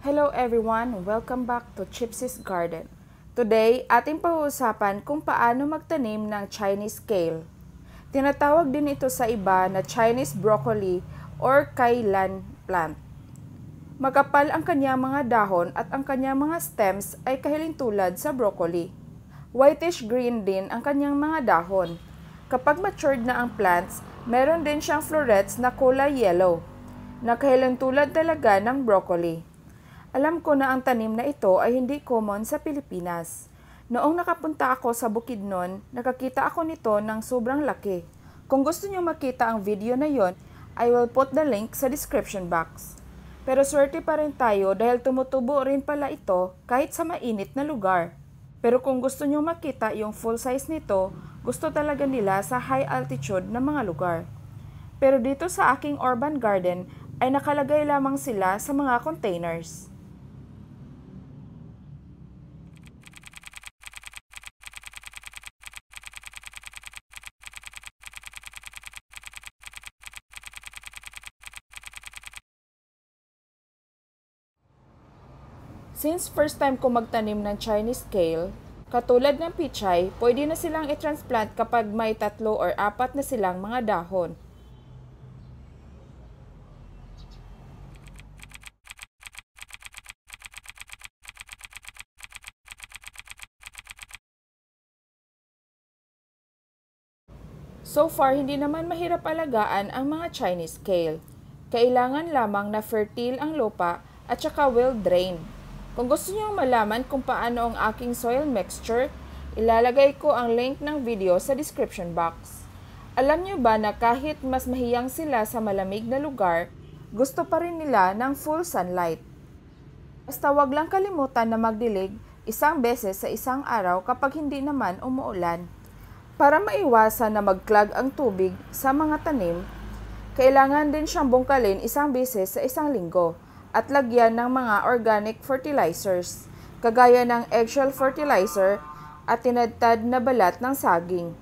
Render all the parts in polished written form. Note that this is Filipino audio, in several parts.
Hello everyone! Welcome back to Chipsy's Garden. Today, ating pag-uusapan kung paano magtanim ng Chinese kale. Tinatawag din ito sa iba na Chinese broccoli or kailan plant. Makapal ang kanyang mga dahon at ang kanyang mga stems ay kahiling tulad sa broccoli. Whitish green din ang kanyang mga dahon. Kapag matured na ang plants, meron din siyang florets na kulay yellow, na kahiling tulad talaga ng broccoli. Alam ko na ang tanim na ito ay hindi common sa Pilipinas. Noong nakapunta ako sa Bukidnon, nakakita ako nito ng sobrang laki. Kung gusto niyo makita ang video na yon, I will put the link sa description box. Pero swerte pa rin tayo dahil tumutubo rin pala ito kahit sa mainit na lugar. Pero kung gusto niyo makita yung full size nito, gusto talaga nila sa high altitude na mga lugar. Pero dito sa aking urban garden ay nakalagay lamang sila sa mga containers. Since first time ko magtanim ng Chinese kale, katulad ng pichay, pwede na silang i-transplant kapag may 3 or 4 na silang mga dahon. So far, hindi naman mahirap alagaan ang mga Chinese kale. Kailangan lamang na fertile ang lupa at saka well-drained. Kung gusto niyo malaman kung paano ang aking soil mixture, ilalagay ko ang link ng video sa description box. Alam niyo ba na kahit mas mahiyang sila sa malamig na lugar, gusto pa rin nila ng full sunlight. Basta wag lang kalimutan na magdilig 1 beses sa isang araw kapag hindi naman umuulan. Para maiwasan na mag-clog ang tubig sa mga tanim, kailangan din siyang bungkalin 1 beses sa 1 linggo at lagyan ng mga organic fertilizers, kagaya ng eggshell fertilizer at tinadtad na balat ng saging.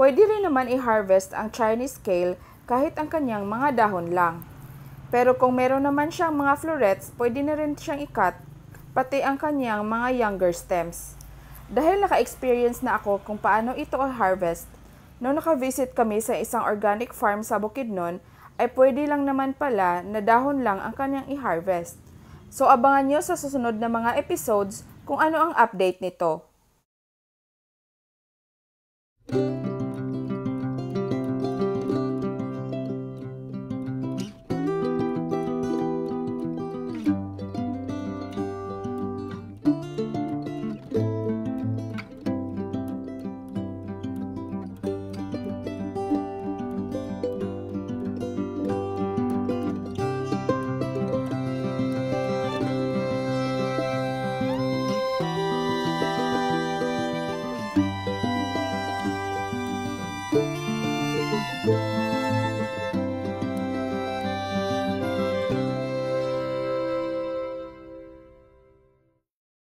Pwede rin naman i-harvest ang Chinese kale kahit ang kanyang mga dahon lang. Pero kung meron naman siyang mga florets, pwede na rin siyang i-cut, pati ang kanyang mga younger stems. Dahil naka-experience na ako kung paano ito i-harvest, noong naka-visit kami sa isang organic farm sa Bukidnon, ay pwede lang naman pala na dahon lang ang kanyang i-harvest. So abangan nyo sa susunod na mga episodes kung ano ang update nito.